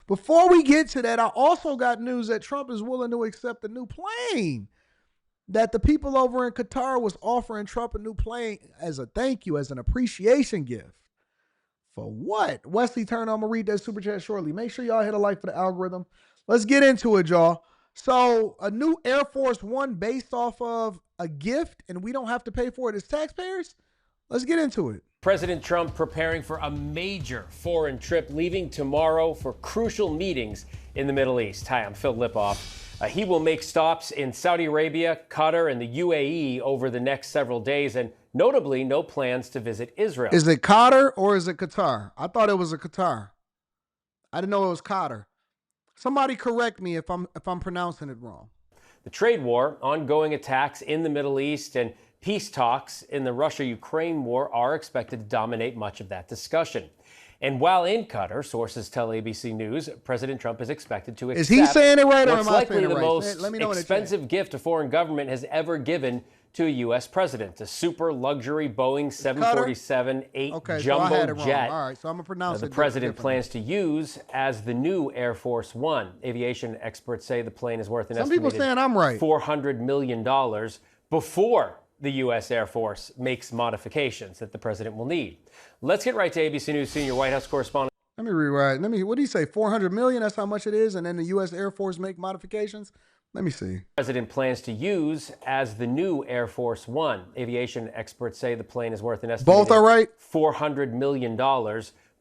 Before we get to that, I also got news that Trump is willing to accept a new plane. That the people over in Qatar was offering Trump a new plane as a thank you, as an appreciation gift. For what? Wesley Turner, I'm going to read that super chat shortly. Make sure y'all hit a like for the algorithm. Let's get into it, y'all. So a new Air Force One based off of a gift, and we don't have to pay for it as taxpayers? Let's get into it. President Trump preparing for a major foreign trip, leaving tomorrow for crucial meetings in the Middle East. Hi, I'm Phil Lipoff. He will make stops in Saudi Arabia, Qatar, and the UAE over the next several days, and notably, no plans to visit Israel. Is it Qatar or is it Qatar? I thought it was a Qatar. I didn't know it was Qatar. Somebody correct me if I'm pronouncing it wrong. The trade war, ongoing attacks in the Middle East, and peace talks in the Russia-Ukraine war are expected to dominate much of that discussion. And while in Qatar, sources tell ABC News, President Trump is expected to accept is he saying it right or what's am I likely saying it the right? most Let me know expensive gift a foreign government has ever given to a U.S. president, a super luxury Boeing 747-8 jumbo jet. All right, so I'm going to pronounce it. The president plans to use as the new Air Force One. Aviation experts say the plane is worth an estimated saying I'm right. $400 million before the U.S. Air Force makes modifications that the president will need. Let's get right to ABC News senior White House correspondent. Let me rewrite. What do you say? 400 million? That's how much it is. And then the U.S. Air Force make modifications? Let me see. The president plans to use as the new Air Force One. Aviation experts say the plane is worth an estimated Both are right? $400 million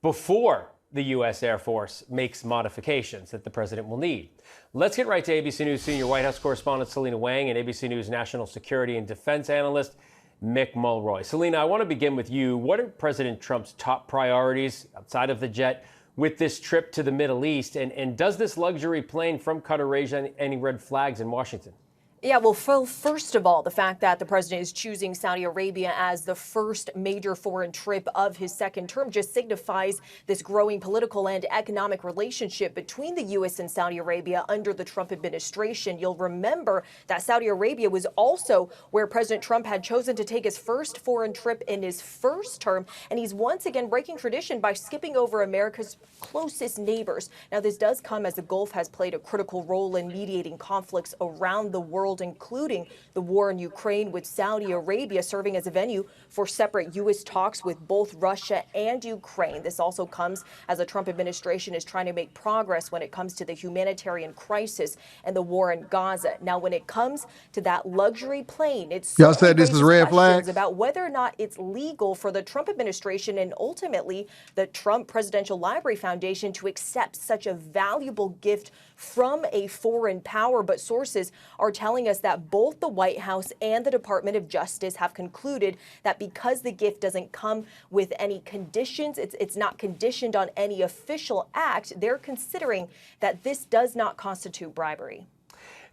before the U.S. Air Force makes modifications that the president will need. Let's get right to ABC News senior White House correspondent Selena Wang and ABC News national security and defense analyst Mick Mulroy. Selena, I want to begin with you. What are President Trump's top priorities outside of the jet with this trip to the Middle East? And does this luxury plane from Qatar raise any red flags in Washington? Yeah, well, Phil, first of all, the fact that the president is choosing Saudi Arabia as the first major foreign trip of his second term just signifies this growing political and economic relationship between the U.S. and Saudi Arabia under the Trump administration. You'll remember that Saudi Arabia was also where President Trump had chosen to take his first foreign trip in his first term, and he's once again breaking tradition by skipping over America's closest neighbors. Now, this does come as the Gulf has played a critical role in mediating conflicts around the world, including the war in Ukraine, with Saudi Arabia serving as a venue for separate U.S. talks with both Russia and Ukraine. This also comes as the Trump administration is trying to make progress when it comes to the humanitarian crisis and the war in Gaza. Now, when it comes to that luxury plane, y'all said this is red flags about whether or not it's legal for the Trump administration and ultimately the Trump Presidential Library Foundation to accept such a valuable gift from a foreign power. But sources are telling us that both the White House and the Department of Justice have concluded that because the gift doesn't come with any conditions, it's not conditioned on any official act, they're considering that this does not constitute bribery.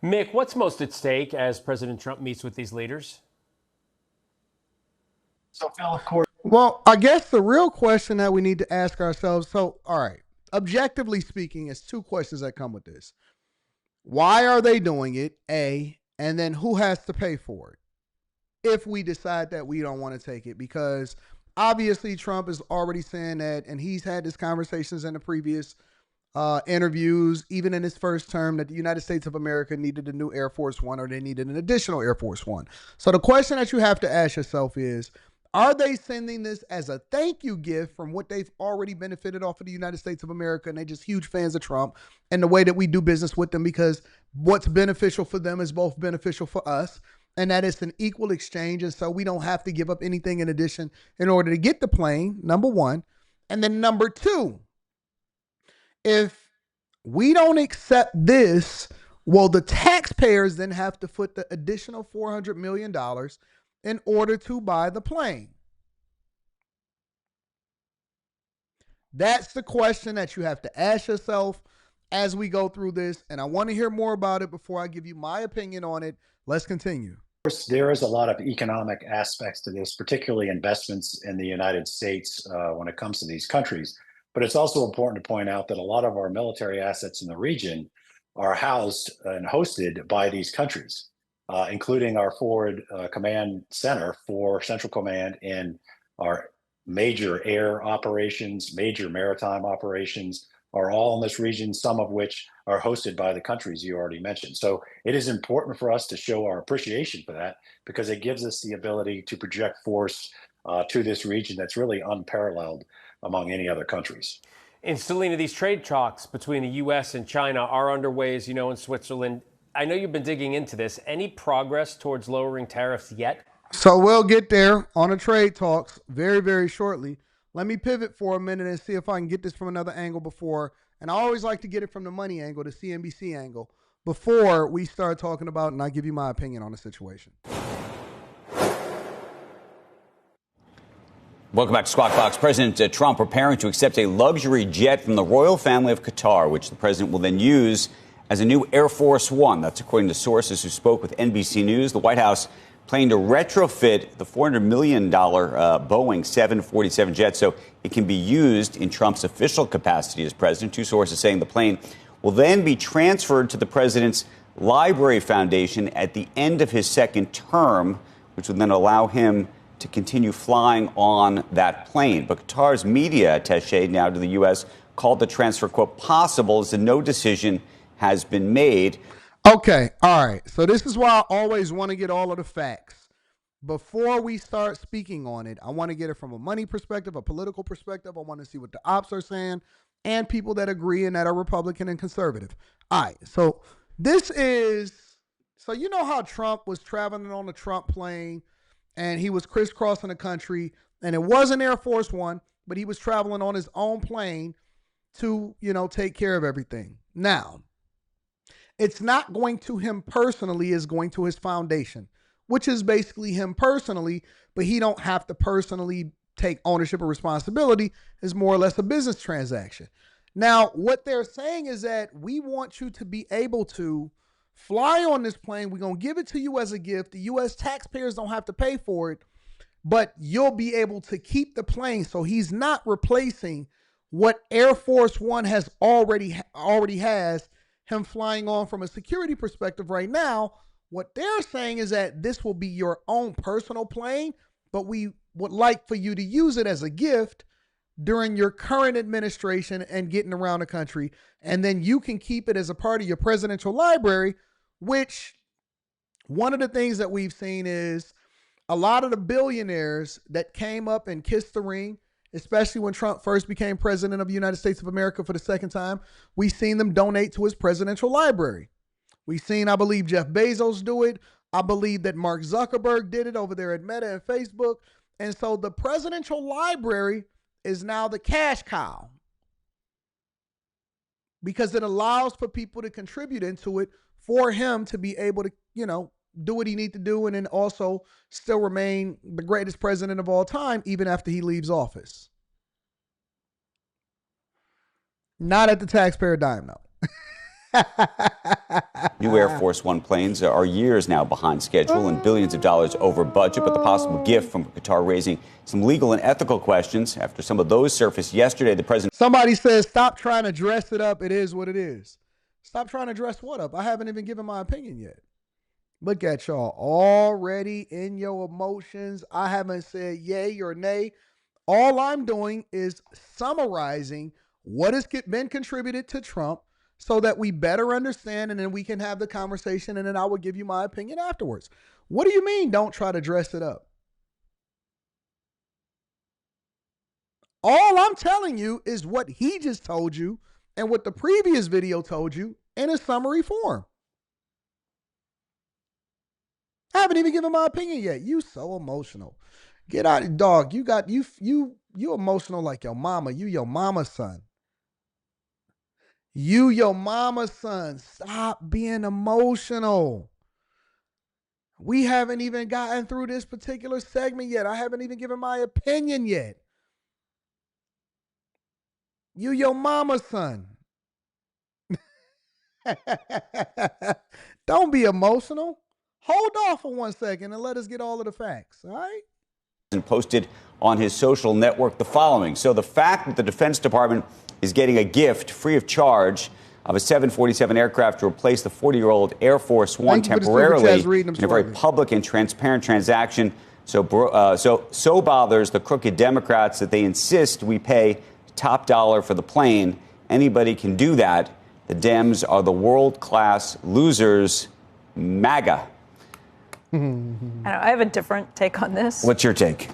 Mick, what's most at stake as President Trump meets with these leaders? So, Phil, of course. Well, I guess the real question that we need to ask ourselves, all right, objectively speaking, it's two questions that come with this. Why are they doing it, A, and then who has to pay for it if we decide that we don't want to take it? Because obviously Trump is already saying that, and he's had these conversations in the previous interviews, even in his first term, that the United States of America needed a new Air Force One or they needed an additional Air Force One. So the question that you have to ask yourself is, are they sending this as a thank you gift from what they've already benefited off of the United States of America, and they're just huge fans of Trump and the way that we do business with them, because what's beneficial for them is both beneficial for us, and that it's an equal exchange, and so we don't have to give up anything in addition in order to get the plane, number one. And then number two, if we don't accept this, well, the taxpayers then have to foot the additional $400 million in order to buy the plane. That's the question that you have to ask yourself as we go through this. And I want to hear more about it before I give you my opinion on it. Let's continue. Of course, there is a lot of economic aspects to this, particularly investments in the United States when it comes to these countries. But it's also important to point out that a lot of our military assets in the region are housed and hosted by these countries. Including our forward command center for Central Command and our major air operations, major maritime operations, are all in this region, some of which are hosted by the countries you already mentioned. So it is important for us to show our appreciation for that, because it gives us the ability to project force to this region that's really unparalleled among any other countries. And Selena, these trade talks between the U.S. and China are underway, as you know, in Switzerland. I know you've been digging into this. Any progress towards lowering tariffs yet? So we'll get there on the trade talks very, very shortly. Let me pivot for a minute and see if I can get this from another angle before. And I always like to get it from the money angle, the CNBC angle, before we start talking about, and I give you my opinion on the situation. Welcome back to Squawk Box. President Trump preparing to accept a luxury jet from the royal family of Qatar, which the president will then use as a new Air Force One. That's according to sources who spoke with NBC News. The White House planning to retrofit the $400 million Boeing 747 jet so it can be used in Trump's official capacity as president. Two sources saying the plane will then be transferred to the president's Library Foundation at the end of his second term, which would then allow him to continue flying on that plane. But Qatar's media attaché now to the U.S. called the transfer, quote, possible, as no decision has been made. Okay, all right. So this is why I always want to get all of the facts. Before we start speaking on it, I want to get it from a money perspective, a political perspective. I want to see what the ops are saying and people that agree and that are Republican and conservative. All right, so this is, so you know how Trump was traveling on the Trump plane and he was crisscrossing the country, and it wasn't Air Force One, but he was traveling on his own plane to, take care of everything. Now, it's not going to him personally, it's going to his foundation, which is basically him personally, but he don't have to personally take ownership or responsibility. It's more or less a business transaction. Now, what they're saying is that we want you to be able to fly on this plane. We're going to give it to you as a gift. The U.S. taxpayers don't have to pay for it, but you'll be able to keep the plane. So he's not replacing what Air Force One has already has him flying on from a security perspective right now. What they're saying is that this will be your own personal plane, but we would like for you to use it as a gift during your current administration and getting around the country. And then you can keep it as a part of your presidential library, which one of the things that we've seen is a lot of the billionaires that came up and kissed the ring, especially when Trump first became president of the United States of America for the second time, we've seen them donate to his presidential library. We've seen, I believe, Jeff Bezos do it. I believe that Mark Zuckerberg did it over there at Meta and Facebook. And so the presidential library is now the cash cow because it allows for people to contribute into it for him to be able to, do what he needs to do and then also still remain the greatest president of all time, even after he leaves office. Not at the taxpayer dime, though. New Air Force One planes are years now behind schedule and billions of dollars over budget, but the possible gift from Qatar raising some legal and ethical questions. After some of those surfaced yesterday, the president... Somebody says, stop trying to dress it up. It is what it is. Stop trying to dress what up? I haven't even given my opinion yet. Look at y'all already in your emotions. I haven't said yay or nay. All I'm doing is summarizing what has been contributed to Trump so that we better understand, and then we can have the conversation, and then I will give you my opinion afterwards. What do you mean don't try to dress it up? All I'm telling you is what he just told you and what the previous video told you in a summary form. I haven't even given my opinion yet. You so emotional. Get out, dog. You emotional like your mama. You your mama's son. You your mama's son. Stop being emotional. We haven't even gotten through this particular segment yet. I haven't even given my opinion yet. You your mama's son. Don't be emotional. Hold off for 1 second and let us get all of the facts, all right? And posted on his social network the following. So the fact that the Defense Department is getting a gift free of charge of a 747 aircraft to replace the 40-year-old Air Force One temporarily in a very public and transparent transaction so bothers the crooked Democrats that they insist we pay top dollar for the plane anybody can do that. The Dems are the world-class losers. MAGA. I have a different take on this. What's your take?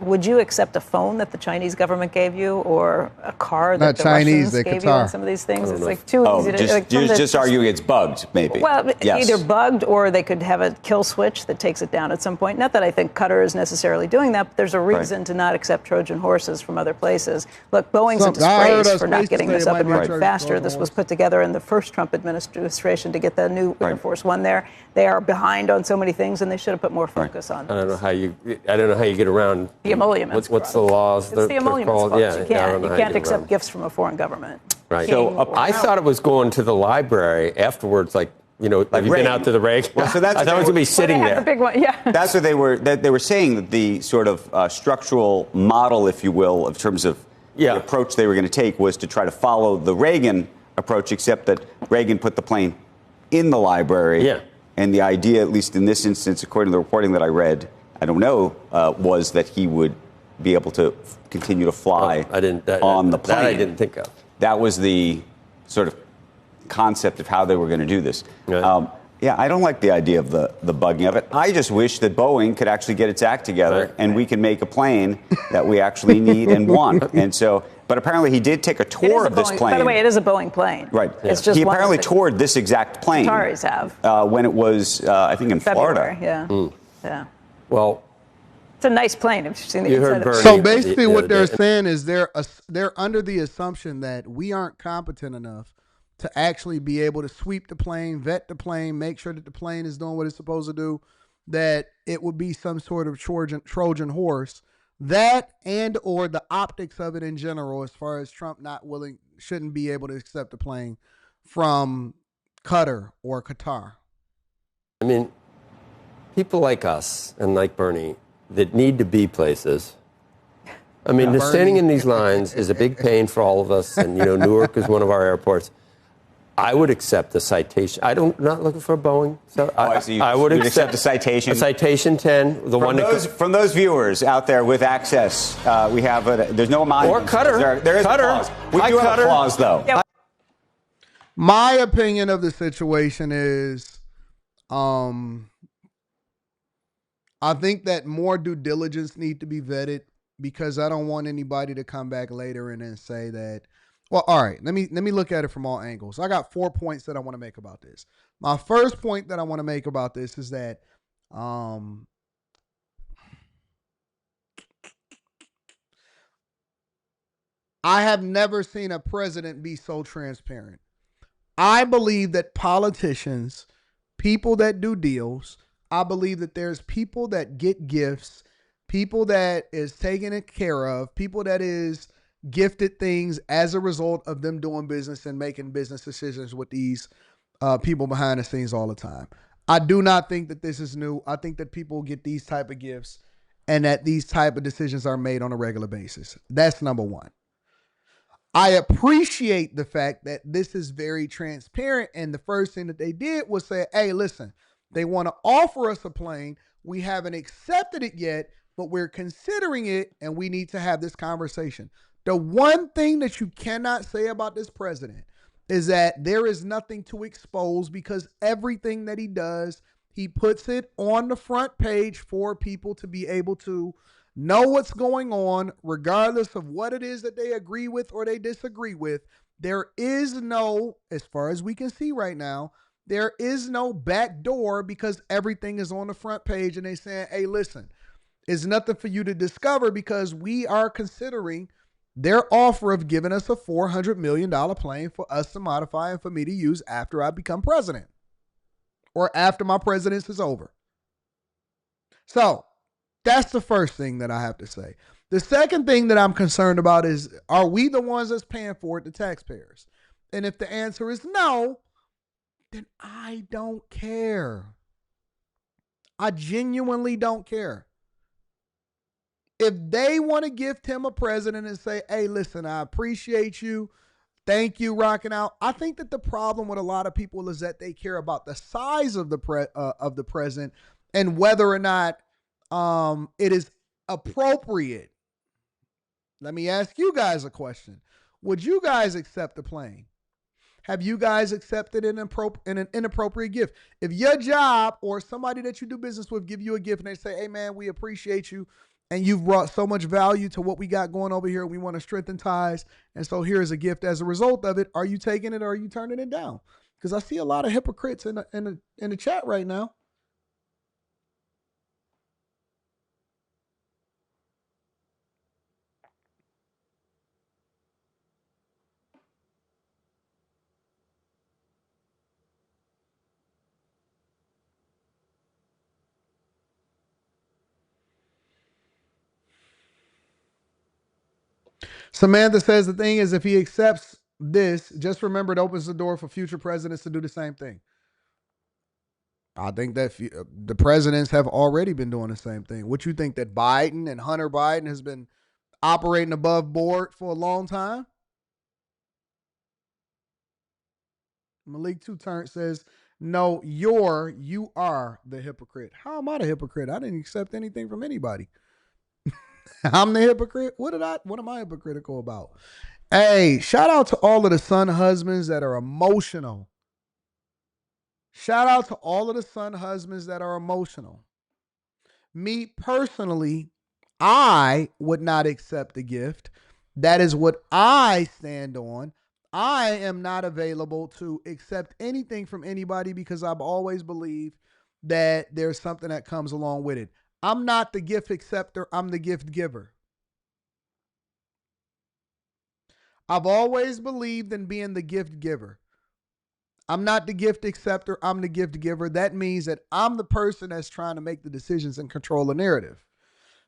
Would you accept a phone that the Chinese government gave you, or a car that Not the Chinese, Russians gave you on some of these things? It's like too easy to. Just arguing it's bugged, maybe. Well, yes. Either bugged, or they could have a kill switch that takes it down at some point. Not that I think Qatar is necessarily doing that, but there's a reason to not accept Trojan horses from other places. Look, Boeing's a disgrace for not getting this up and running faster. This was put together in the first Trump administration to get the new Air Force One there. They are behind on so many things, and they should have put more focus on this. I don't know how you get around the emoluments. What's the laws? It's the emoluments clause. Yeah, you can't accept gifts from a foreign government. Right. So I thought it was going to the library afterwards, like, have you been out to the rake? Well, so that's I thought it was going to be sitting there. The big one, yeah. That's what they were saying, that the sort of structural model, if you will, in terms of the approach they were going to take was to try to follow the Reagan approach, except that Reagan put the plane in the library. Yeah. And the idea, at least in this instance, according to the reporting that I read, I don't know, was that he would be able to continue to fly on the plane. That I didn't think of. That was the sort of concept of how they were going to do this. Right. I don't like the idea of the bugging of it. I just wish that Boeing could actually get its act together and we can make a plane that we actually need and want. And so, but apparently he did take a tour of this plane. By the way, it is a Boeing plane. Right. It's just he apparently toured this exact plane. Qataris have. When it was, I think, in February, Florida. Yeah. Well, it's a nice plane. If you've seen the you inside heard of Bernie. it. So basically what they're saying is they're under the assumption that we aren't competent enough to actually be able to sweep the plane, vet the plane, make sure that the plane is doing what it's supposed to do, that it would be some sort of Trojan horse. That and or the optics of it in general, as far as Trump shouldn't be able to accept a plane from Qatar or Qatar. I mean, people like us and like Bernie that need to be places. I mean, standing in these lines is a big pain for all of us. And, Newark is one of our airports. I would accept the citation. Not looking for a Boeing. So I would accept a citation. A citation 10. From those viewers out there with access, we have there's no emoluments. Or Qatar. There is a clause. We do have a clause, though. Yeah. My opinion of the situation is, I think that more due diligence need to be vetted, because I don't want anybody to come back later and then say that. Well, all right, let me look at it from all angles. I got 4 points that I want to make about this. My first point that I want to make about this is that I have never seen a president be so transparent. I believe that politicians, people that do deals, I believe that there's people that get gifts, people that is taken care of, people that is gifted things as a result of them doing business and making business decisions with these people behind the scenes all the time. I do not think that this is new. I think that people get these type of gifts and that these type of decisions are made on a regular basis. That's number one. I appreciate the fact that this is very transparent, and the first thing that they did was say, hey, listen, they want to offer us a plane. We haven't accepted it yet, but we're considering it, and we need to have this conversation. The one thing that you cannot say about this president is that there is nothing to expose, because everything that he does, he puts it on the front page for people to be able to know what's going on, regardless of what it is that they agree with or they disagree with. There is no, as far as we can see right now, there is no back door, because everything is on the front page and they saying, hey, listen, it's nothing for you to discover, because we are considering their offer of giving us a $400 million plane for us to modify and for me to use after I become president or after my presidency is over. So that's the first thing that I have to say. The second thing that I'm concerned about is, are we the ones that's paying for it, the taxpayers? And if the answer is no, then I don't care. I genuinely don't care. If they want to gift him a president and say, hey, listen, I appreciate you, thank you, rocking out. I think that the problem with a lot of people is that they care about the size of the president and whether or not it is appropriate. Let me ask you guys a question. Would you guys accept the plane? Have you guys accepted an inappropriate gift? If your job or somebody that you do business with give you a gift and they say, hey, man, we appreciate you and you've brought so much value to what we got going over here. We want to strengthen ties. And so here's a gift as a result of it. Are you taking it or are you turning it down? Because I see a lot of hypocrites in the chat right now. Samantha says the thing is, if he accepts this, just remember it opens the door for future presidents to do the same thing. I think that the presidents have already been doing the same thing. What you think, that Biden and Hunter Biden has been operating above board for a long time? Malik Two Turn says, no, you are the hypocrite. How am I the hypocrite? I didn't accept anything from anybody. I'm the hypocrite. What am I hypocritical about? Hey, shout out to all of the son husbands that are emotional. Shout out to all of the son husbands that are emotional. Me personally, I would not accept the gift. That is what I stand on. I am not available to accept anything from anybody because I've always believed that there's something that comes along with it. I'm not the gift acceptor. I'm the gift giver. I've always believed in being the gift giver. I'm not the gift acceptor. I'm the gift giver. That means that I'm the person that's trying to make the decisions and control the narrative.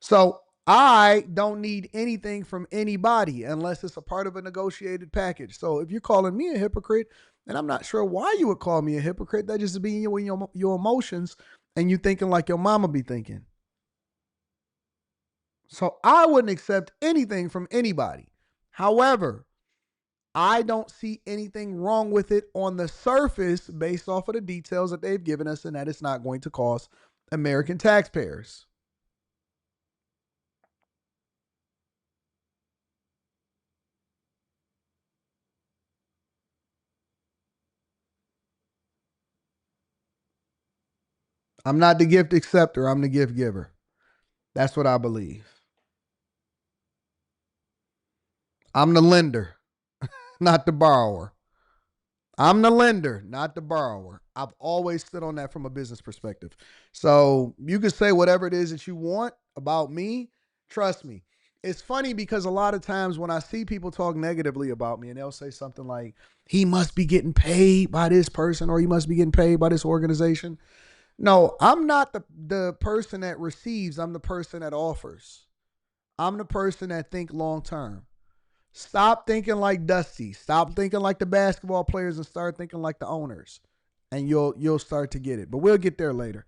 So I don't need anything from anybody unless it's a part of a negotiated package. So if you're calling me a hypocrite, and I'm not sure why you would call me a hypocrite, that just being your emotions and you thinking like your mama be thinking. So I wouldn't accept anything from anybody. However, I don't see anything wrong with it on the surface based off of the details that they've given us, and that it's not going to cost American taxpayers. I'm not the gift acceptor. I'm the gift giver. That's what I believe. I'm the lender, not the borrower. I'm the lender, not the borrower. I've always stood on that from a business perspective. So you can say whatever it is that you want about me. Trust me. It's funny because a lot of times when I see people talk negatively about me and they'll say something like, he must be getting paid by this person or he must be getting paid by this organization. No, I'm not the person that receives. I'm the person that offers. I'm the person that think long term. Stop thinking like Dusty. Stop thinking like the basketball players and start thinking like the owners. And you'll start to get it. But we'll get there later.